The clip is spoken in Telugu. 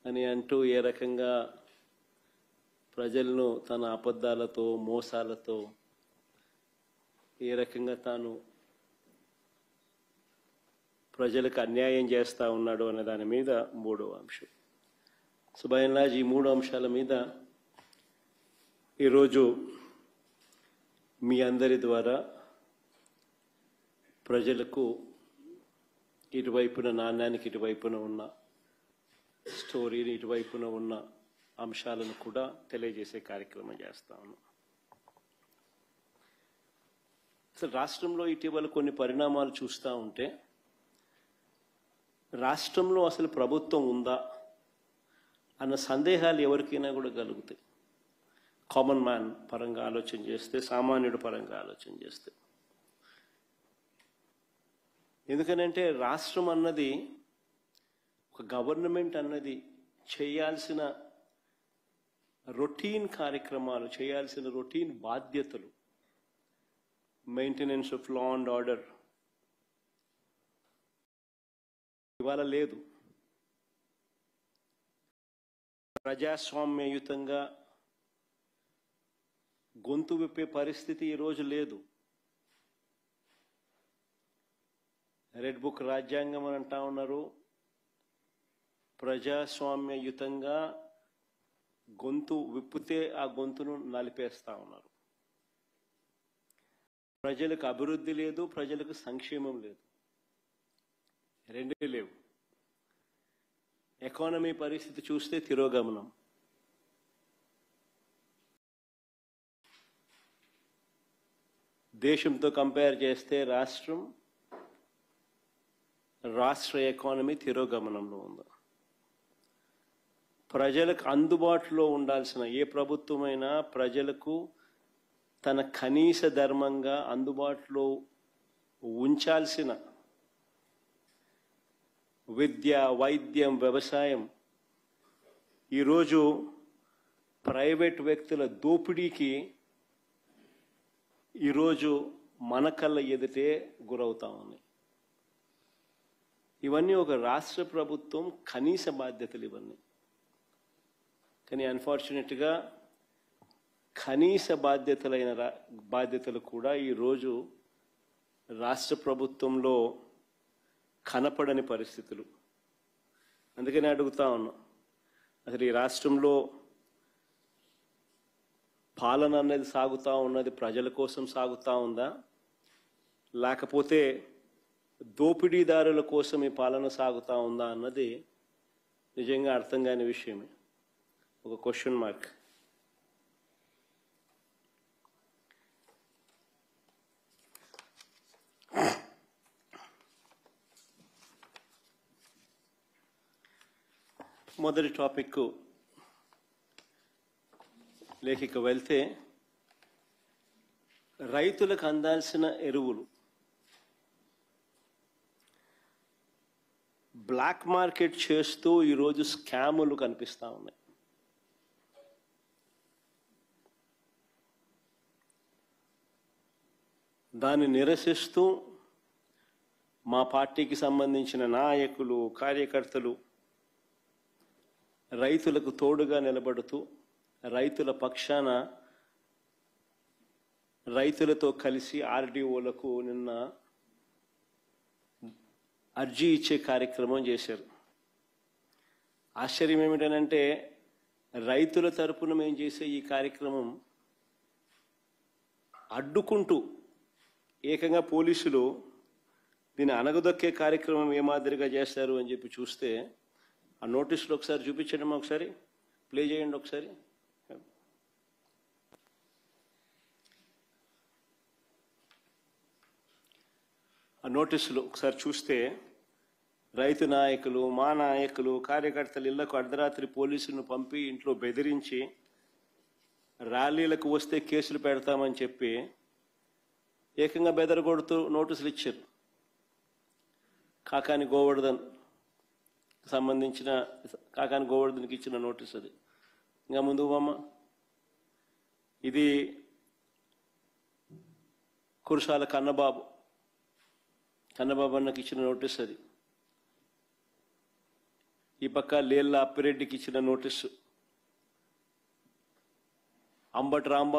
అని అంటూ ఏ రకంగా ప్రజలను తన అబద్ధాలతో మోసాలతో ఏ రకంగా తాను ప్రజలకు అన్యాయం చేస్తూ ఉన్నాడు అనే దాని మీద మూడవ అంశం. సో బై అండ్ లార్జ్ ఈ మూడు అంశాల మీద ఈరోజు మీ అందరి ద్వారా ప్రజలకు ఇటువైపున నాణ్యానికి ఇటువైపున ఉన్న స్టోరీని ఇటువైపున ఉన్న అంశాలను కూడా తెలియజేసే కార్యక్రమం చేస్తా ఉన్నాం. అసలు రాష్ట్రంలో ఇటీవల కొన్ని పరిణామాలు చూస్తూ ఉంటే రాష్ట్రంలో అసలు ప్రభుత్వం ఉందా అన్న సందేహాలు ఎవరికైనా కూడా కలుగుతాయి. కామన్ మ్యాన్ పరంగా ఆలోచన చేస్తే, సామాన్యుడి పరంగా ఆలోచన చేస్తే. ఎందుకనంటే రాష్ట్రం అన్నది, ఒక గవర్నమెంట్ అన్నది చేయాల్సిన రొటీన్ కార్యక్రమాలు, చేయాల్సిన రొటీన్ బాధ్యతలు, maintenance of law and order ఇవాళ లేదు. ప్రజాస్వామ్యయుతంగా గొంతు విప్పే పరిస్థితి ఈరోజు లేదు. రెడ్ బుక్ రాజ్యాంగం అని అంటా ఉన్నారు. ప్రజాస్వామ్యయుతంగా గొంతు విప్పితే ఆ గొంతును నలిపేస్తా ఉన్నారు. ప్రజలకు అభివృద్ధి లేదు, ప్రజలకు సంక్షేమం లేదు, రెండే లేవు. ఎకానమీ పరిస్థితి చూస్తే తిరోగమనం. దేశంతో కంపేర్ చేస్తే రాష్ట్ర ఎకానమీ తిరోగమనంలో ఉంది. ప్రజలకు అందుబాటులో ఉండాల్సిన ఏ ప్రభుత్వమైనా ప్రజలకు తన కనీస ధర్మంగా అందుబాటులో ఉంచాల్సిన విద్య, వైద్యం, వ్యవసాయం ఈరోజు ప్రైవేట్ వ్యక్తుల దోపిడీకి ఈరోజు మన కళ్ళ ఎదుటే గురవుతా ఉన్నాయి. ఇవన్నీ ఒక రాష్ట్ర ప్రభుత్వం కనీస బాధ్యతలు ఇవన్నీ. కానీ అన్ఫార్చునేట్గా కనీస బాధ్యతలు కూడా ఈరోజు రాష్ట్ర ప్రభుత్వంలో కనపడని పరిస్థితులు. అందుకని అడుగుతా ఉన్నా, అసలు ఈ రాష్ట్రంలో పాలన అనేది సాగుతూ ఉన్నది ప్రజల కోసం సాగుతూ ఉందా, లేకపోతే దోపిడీదారుల కోసం ఈ పాలన సాగుతూ ఉందా అన్నది నిజంగా అర్థం కాని విషయమే. ఒక క్వశ్చన్ మార్క్. మొదటి టాపిక్ లేఖిక వెళ్తే, రైతులకు అందాల్సిన ఎరువులు బ్లాక్ మార్కెట్ చేస్తూ ఈరోజు స్కాములు కనిపిస్తూ ఉన్నాయి. దాన్ని నిరసిస్తూ మా పార్టీకి సంబంధించిన నాయకులు, కార్యకర్తలు రైతులకు తోడుగా నిలబడుతూ రైతుల పక్షాన రైతులతో కలిసి ఆర్డీఓలకు నిన్న అర్జీ ఇచ్చే కార్యక్రమం చేశారు. ఆశ్చర్యం ఏమిటనంటే రైతుల తరపున మేము చేసే ఈ కార్యక్రమం అడ్డుకుంటూ ఏకంగా పోలీసులు దీన్ని అణగదొక్కే కార్యక్రమం ఏ మాదిరిగా చేస్తారు అని చెప్పి చూస్తే, ఆ నోటీసులు ఒకసారి చూపించండి, ఒకసారి ప్లే చేయండి ఒకసారి. ఆ నోటీసులు ఒకసారి చూస్తే రైతు నాయకులు, మా నాయకులు, కార్యకర్తలు ఇళ్లకు అర్ధరాత్రి పోలీసులను పంపి ఇంట్లో బెదిరించి ర్యాలీలకు వస్తే కేసులు పెడతామని చెప్పి ఏకంగా బెదరగొడుతూ నోటీసులు ఇచ్చారు. కాకాని గోవర్ధన్ సంబంధించిన కాకాని గోవర్ధన్కి ఇచ్చిన నోటీస్ అది. ఇంకా ముందు అమ్మ, ఇది కురసాల కన్నబాబు అన్నకి ఇచ్చిన నోటీస్ అది. ఈ పక్క లేళ్ల అప్పిరెడ్డికి ఇచ్చిన నోటీసు, అంబటి రాంబాబు